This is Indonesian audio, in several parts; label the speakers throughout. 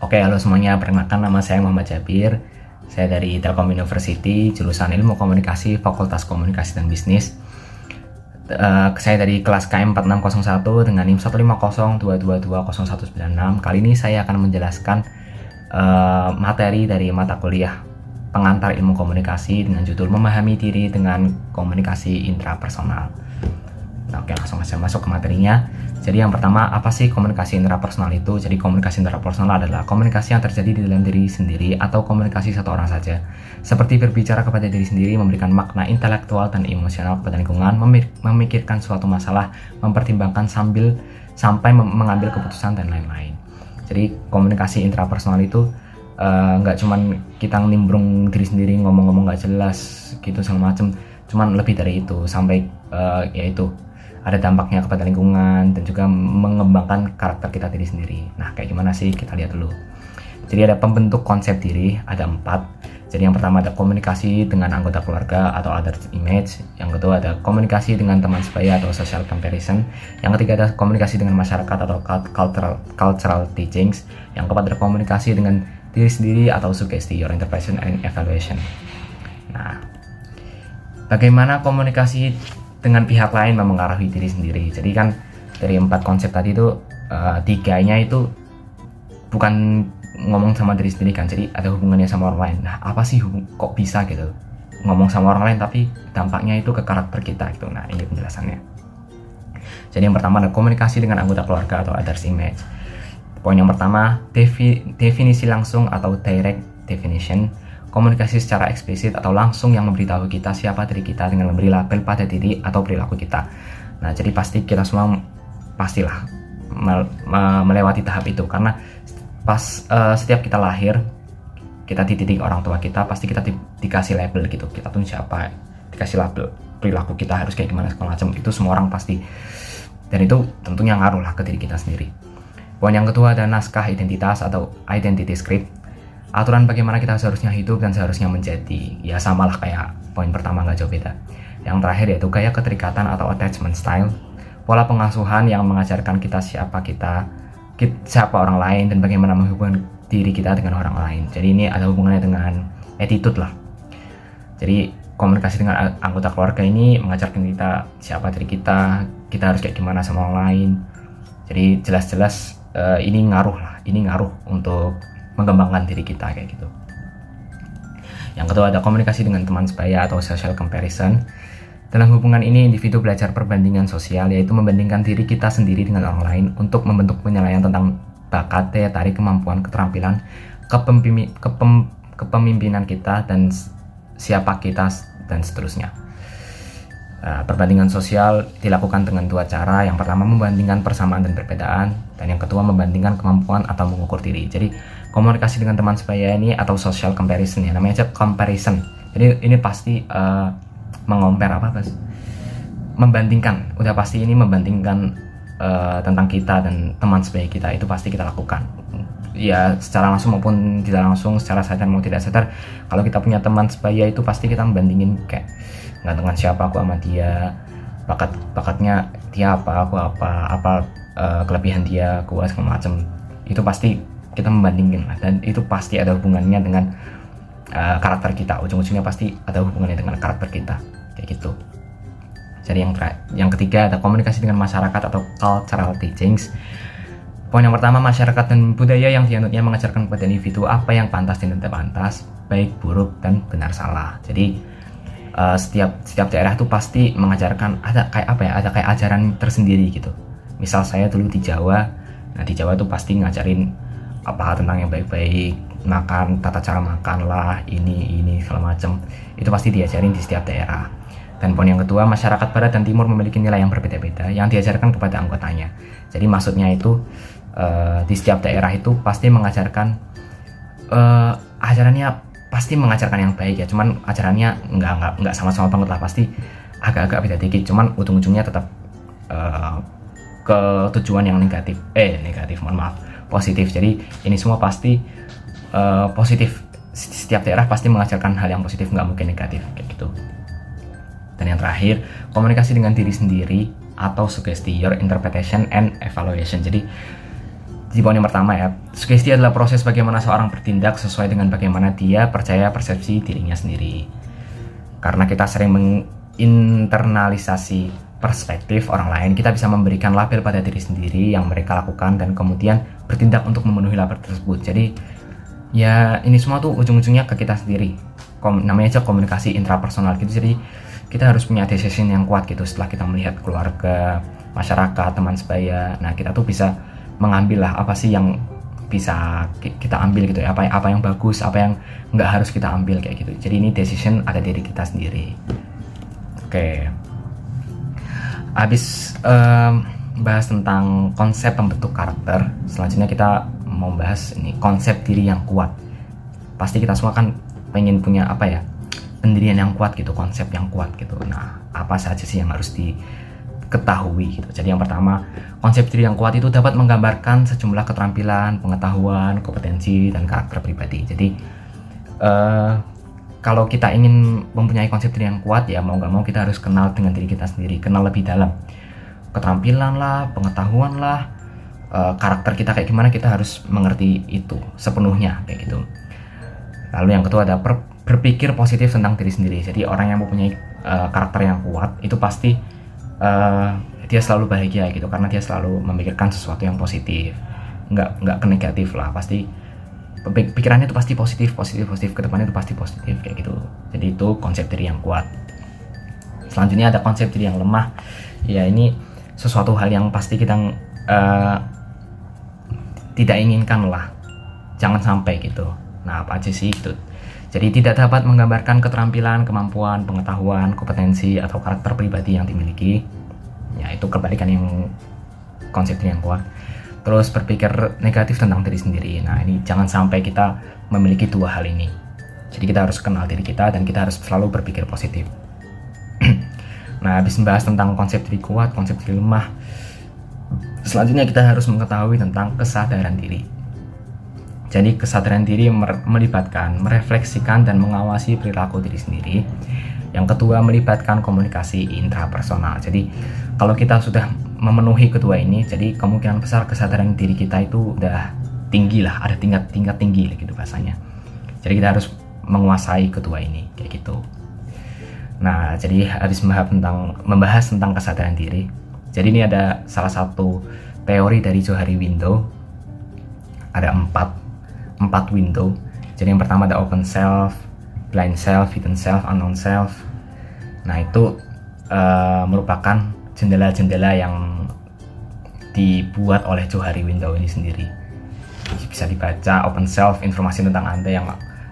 Speaker 1: Oke, halo semuanya, perkenalkan nama saya Muhammad Jabir. Saya dari Telkom University, jurusan Ilmu Komunikasi, Fakultas Komunikasi dan Bisnis. Saya dari kelas KM 4601 dengan NIM 150222019. Kali ini saya akan menjelaskan materi dari mata kuliah pengantar ilmu komunikasi dengan judul Memahami Diri dengan Komunikasi Intrapersonal. Nah, oke, langsung saja masuk ke materinya. Jadi yang pertama, apa sih komunikasi intrapersonal itu? Jadi komunikasi intrapersonal adalah komunikasi yang terjadi di dalam diri sendiri atau komunikasi satu orang saja. Seperti berbicara kepada diri sendiri, memberikan makna intelektual dan emosional kepada lingkungan, memikirkan suatu masalah, mempertimbangkan sampai mengambil keputusan dan lain-lain. Jadi komunikasi intrapersonal itu nggak cuman kita nimbrung diri sendiri, ngomong-ngomong nggak jelas gitu segala macem. Cuman lebih dari itu, sampai yaitu ada dampaknya kepada lingkungan dan juga mengembangkan karakter kita diri sendiri. Nah, kayak gimana sih? Kita lihat dulu. Jadi ada pembentuk konsep diri, ada 4. Jadi yang pertama ada komunikasi dengan anggota keluarga atau other image. Yang kedua ada komunikasi dengan teman sebaya atau social comparison. Yang ketiga ada komunikasi dengan masyarakat atau cultural teachings. Yang keempat ada komunikasi dengan diri sendiri atau sugesti, your interpretation and evaluation. Nah, bagaimana komunikasi dengan pihak lain memengaruhi diri sendiri? Jadi kan dari 4 konsep tadi itu 3-nya itu bukan ngomong sama diri sendiri kan, jadi ada hubungannya sama orang lain. Nah, apa sih kok bisa gitu ngomong sama orang lain tapi dampaknya itu ke karakter kita gitu. Nah, ini penjelasannya. Jadi yang pertama ada komunikasi dengan anggota keluarga atau others image. Poin yang pertama, definisi langsung atau direct definition. Komunikasi secara eksplisit atau langsung yang memberitahu kita siapa diri kita dengan memberi label pada diri atau perilaku kita. Nah, jadi pasti kita semua pastilah melewati tahap itu, karena setiap kita lahir, kita dididik orang tua kita, pasti kita dikasih label gitu. Kita tuh siapa, dikasih label, perilaku kita harus kayak gimana segala macam. Itu semua orang pasti. Dan itu tentunya ngaruh lah ke diri kita sendiri. Poin yang kedua ada naskah identitas atau identity script. Aturan bagaimana kita seharusnya hidup dan seharusnya menjadi. Ya samalah kayak poin pertama, nggak jauh beda. Yang terakhir yaitu gaya keterikatan atau attachment style. Pola pengasuhan yang mengajarkan kita siapa orang lain dan bagaimana menghubungkan diri kita dengan orang lain. Jadi ini ada hubungannya dengan attitude lah. Jadi komunikasi dengan anggota keluarga ini mengajarkan kita siapa diri kita harus kayak gimana sama orang lain. Jadi jelas-jelas ini ngaruh untuk mengembangkan diri kita kayak gitu. Yang kedua ada komunikasi dengan teman sebaya atau social comparison. Dalam hubungan ini individu belajar perbandingan sosial, yaitu membandingkan diri kita sendiri dengan orang lain untuk membentuk penilaian tentang bakat, daya tarik, kemampuan, keterampilan, kepemimpinan kita dan siapa kita dan seterusnya. Perbandingan sosial dilakukan dengan 2 cara. Yang pertama membandingkan persamaan dan perbedaan, dan yang kedua membandingkan kemampuan atau mengukur diri. Jadi komunikasi dengan teman sebaya ini atau social comparison, ya namanya aja comparison. Jadi ini pasti membandingkan. Udah pasti ini membandingkan tentang kita dan teman sebaya kita, itu pasti kita lakukan. Ya secara langsung maupun tidak langsung, secara sadar maupun tidak sadar. Kalau kita punya teman sebaya itu pasti kita membandingin kayak dengan siapa aku sama dia, bakatnya dia apa, aku apa kelebihan dia, aku segala macam. Itu pasti kita membandingin lah, dan itu pasti ada hubungannya dengan karakter kita. Ujung-ujungnya pasti ada hubungannya dengan karakter kita kayak gitu. Jadi yang ketiga ada komunikasi dengan masyarakat atau cultural teachings. Poin yang pertama, masyarakat dan budaya yang dianutnya mengajarkan kepada individu apa yang pantas dan tidak pantas, baik buruk dan benar salah. Jadi setiap daerah itu pasti mengajarkan ada kayak ajaran tersendiri gitu. Misal saya dulu di Jawa, nah di Jawa itu pasti ngajarin apa tentang yang baik-baik, makan, tata cara makan lah, ini segala macam. Itu pasti diajarin di setiap daerah. Dan poin yang kedua, masyarakat barat dan timur memiliki nilai yang berbeda-beda yang diajarkan kepada anggotanya. Jadi maksudnya itu di setiap daerah itu pasti mengajarkan ajarannya pasti mengajarkan yang baik ya, cuman ajarannya nggak sama-sama banget lah, pasti agak-agak beda dikit, cuman ujung-ujungnya tetap ke tujuan yang positif. Jadi ini semua pasti positif. Setiap daerah pasti mengajarkan hal yang positif, nggak mungkin negatif kayak gitu. Dan yang terakhir, komunikasi dengan diri sendiri atau sugesti, your interpretation and evaluation. Jadi Di poin yang pertama ya, sugesti adalah proses bagaimana seorang bertindak sesuai dengan bagaimana dia percaya persepsi dirinya sendiri. Karena kita sering menginternalisasi perspektif orang lain, kita bisa memberikan label pada diri sendiri yang mereka lakukan dan kemudian bertindak untuk memenuhi label tersebut. Jadi ya ini semua tuh ujung-ujungnya ke kita sendiri. Namanya aja komunikasi intrapersonal gitu. Jadi kita harus punya decision yang kuat gitu setelah kita melihat keluarga, masyarakat, teman sebaya. Nah kita tuh bisa mengambil lah apa sih yang bisa kita ambil gitu ya, apa yang bagus, apa yang nggak harus kita ambil kayak gitu. Jadi ini decision ada diri kita sendiri. Oke, habis bahas tentang konsep pembentuk karakter, selanjutnya kita mau bahas ini konsep diri yang kuat. Pasti kita semua kan pengen punya apa ya, pendirian yang kuat gitu, konsep yang kuat gitu. Nah apa saja sih yang harus diketahui gitu. Jadi yang pertama, konsep diri yang kuat itu dapat menggambarkan sejumlah keterampilan, pengetahuan, kompetensi, dan karakter pribadi. Jadi kalau kita ingin mempunyai konsep diri yang kuat ya mau nggak mau kita harus kenal dengan diri kita sendiri, kenal lebih dalam. Keterampilan lah, pengetahuan lah, karakter kita kayak gimana, kita harus mengerti itu sepenuhnya kayak gitu. Lalu yang kedua ada berpikir positif tentang diri sendiri. Jadi orang yang mempunyai karakter yang kuat itu pasti dia selalu bahagia gitu, karena dia selalu memikirkan sesuatu yang positif, nggak ke negatif lah. Pasti pikirannya itu pasti positif ke depannya itu pasti positif kayak gitu. Jadi itu konsep diri yang kuat. Selanjutnya ada konsep diri yang lemah. Ya ini sesuatu hal yang pasti kita tidak inginkan lah, jangan sampai gitu. Nah apa aja sih itu? Jadi tidak dapat menggambarkan keterampilan, kemampuan, pengetahuan, kompetensi, atau karakter pribadi yang dimiliki. Ya itu kebalikan yang konsep diri yang kuat. Terus berpikir negatif tentang diri sendiri. Nah ini jangan sampai kita memiliki dua hal ini. Jadi kita harus kenal diri kita dan kita harus selalu berpikir positif. Nah habis membahas tentang konsep diri kuat, konsep diri lemah, selanjutnya kita harus mengetahui tentang kesadaran diri. Jadi kesadaran diri melibatkan merefleksikan dan mengawasi perilaku diri sendiri. Yang kedua melibatkan komunikasi intrapersonal. Jadi kalau kita sudah memenuhi kedua ini, jadi kemungkinan besar kesadaran diri kita itu udah tinggi lah, ada tingkat tinggi gitu bahasanya. Jadi kita harus menguasai kedua ini kayak gitu. Nah jadi habis membahas tentang kesadaran diri, jadi ini ada salah satu teori dari Johari Window. Ada empat window. Jadi yang pertama ada open self, blind self, hidden self, unknown self. Nah itu merupakan jendela-jendela yang dibuat oleh Johari Window ini sendiri. Bisa dibaca. Open self, informasi tentang Anda yang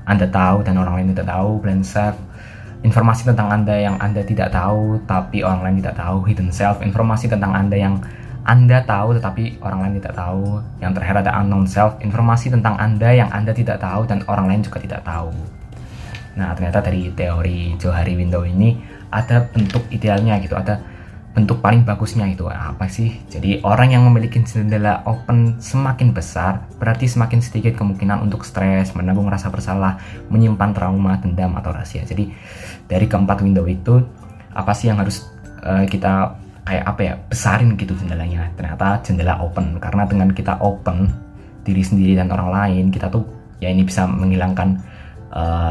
Speaker 1: Anda tahu dan orang lain tidak tahu. Blind self, informasi tentang Anda yang Anda tidak tahu tapi orang lain tidak tahu. Hidden self, informasi tentang Anda yang Anda tahu tetapi orang lain tidak tahu. Yang terakhir ada unknown self, informasi tentang Anda yang Anda tidak tahu dan orang lain juga tidak tahu. Nah ternyata dari teori Johari Window ini ada bentuk idealnya gitu, ada bentuk paling bagusnya itu apa sih? Jadi orang yang memiliki jendela open semakin besar berarti semakin sedikit kemungkinan untuk stres, menanggung rasa bersalah, menyimpan trauma, dendam, atau rahasia. Jadi dari keempat window itu apa sih yang harus kita kayak apa ya, besarin gitu jendelanya. Ternyata jendela open, karena dengan kita open diri sendiri dan orang lain, kita tuh ya ini bisa menghilangkan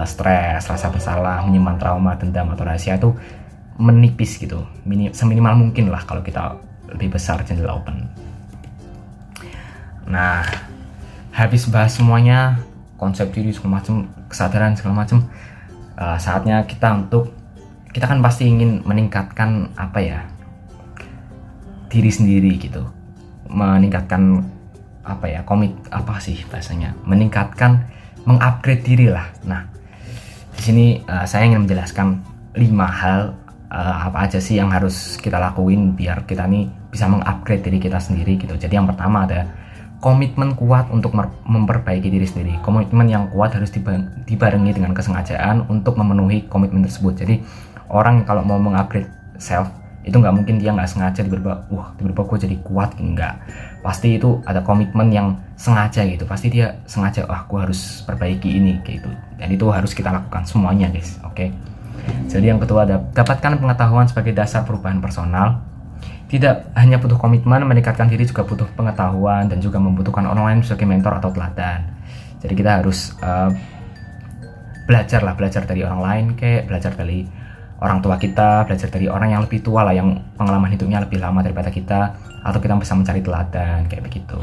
Speaker 1: stres, rasa bersalah, menyimpan trauma, dendam, atau rahasia itu menipis gitu, seminimal mungkin lah kalau kita lebih besar jendela open. Nah habis bahas semuanya, konsep diri segala macam, kesadaran segala macam, saatnya kita kan pasti ingin meningkatkan apa ya, diri sendiri gitu, meningkatkan apa ya, mengupgrade diri lah. Nah di sini saya ingin menjelaskan 5 hal apa aja sih yang harus kita lakuin biar kita nih bisa mengupgrade diri kita sendiri gitu. Jadi yang pertama ada komitmen kuat untuk memperbaiki diri sendiri. Komitmen yang kuat harus dibarengi dengan kesengajaan untuk memenuhi komitmen tersebut. Jadi orang kalau mau mengupgrade self itu nggak mungkin dia nggak sengaja tiba-tiba gue jadi kuat, enggak. Pasti itu ada komitmen yang sengaja gitu, pasti dia sengaja gue harus perbaiki ini kayak gitu, dan itu harus kita lakukan semuanya guys. Oke. Jadi yang kedua ada dapatkan pengetahuan sebagai dasar perubahan personal. Tidak hanya butuh komitmen, meningkatkan diri juga butuh pengetahuan dan juga membutuhkan orang lain sebagai mentor atau teladan. Jadi kita harus belajar dari orang lain, kayak belajar dari orang tua kita, belajar dari orang yang lebih tua lah, yang pengalaman hidupnya lebih lama daripada kita, atau kita bisa mencari teladan kayak begitu.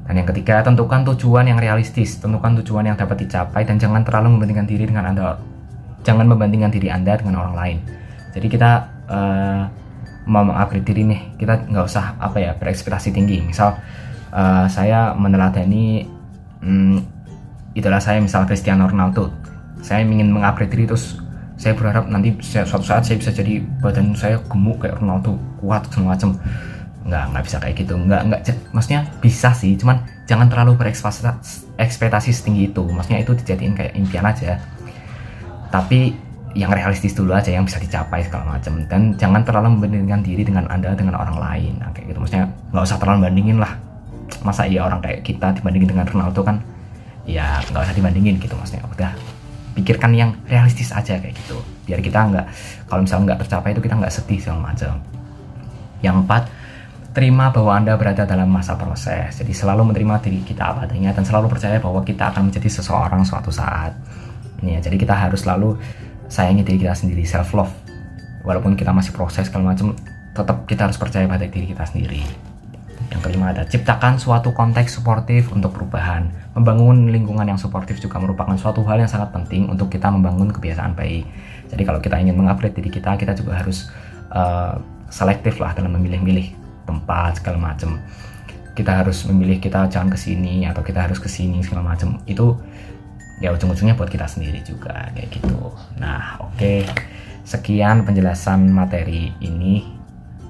Speaker 1: Dan yang ketiga, tentukan tujuan yang realistis, tentukan tujuan yang dapat dicapai, dan jangan terlalu membandingkan diri dengan jangan membandingkan diri Anda dengan orang lain. Jadi kita mau mengupgrade diri nih, kita nggak usah berekspektasi tinggi. Misal saya meneladani idola saya, misal Cristiano Ronaldo. Saya ingin mengupgrade diri, terus saya berharap nanti suatu saat saya bisa jadi badan saya gemuk kayak Ronaldo, kuat segala macam. Nggak bisa kayak gitu. Maksudnya bisa sih, cuman jangan terlalu berekspektasi setinggi itu. Maksudnya itu dijadiin kayak impian aja, tapi yang realistis dulu aja, yang bisa dicapai segala macam. Dan jangan terlalu membandingkan diri dengan Anda dengan orang lain, kayak gitu. Maksudnya nggak usah terlalu bandingin lah. Masa iya orang kayak kita dibandingin dengan Ronaldo kan, ya nggak usah dibandingin gitu. Maksudnya udah pikirkan yang realistis aja kayak gitu, biar kita nggak, kalau misalnya nggak tercapai itu kita nggak sedih segala macam. Yang 4, terima bahwa Anda berada dalam masa proses. Jadi selalu menerima diri kita apa adanya dan selalu percaya bahwa kita akan menjadi seseorang suatu saat. Ini ya, jadi kita harus selalu sayangi diri kita sendiri, self love. Walaupun kita masih proses segala macam, tetap kita harus percaya pada diri kita sendiri. Yang kelima ada, ciptakan suatu konteks suportif untuk perubahan. Membangun lingkungan yang suportif juga merupakan suatu hal yang sangat penting untuk kita membangun kebiasaan baik. Jadi kalau kita ingin mengupgrade diri kita juga harus selektif lah dalam memilih-milih tempat segala macam. Kita harus memilih, kita jangan kesini atau kita harus kesini segala macam. Itu ya ujung-ujungnya buat kita sendiri juga kayak gitu. Nah, oke. Sekian penjelasan materi ini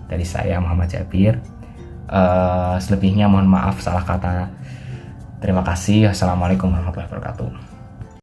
Speaker 1: dari saya, Muhammad Jabir. Selebihnya mohon maaf salah kata. Terima kasih. Assalamualaikum warahmatullahi wabarakatuh.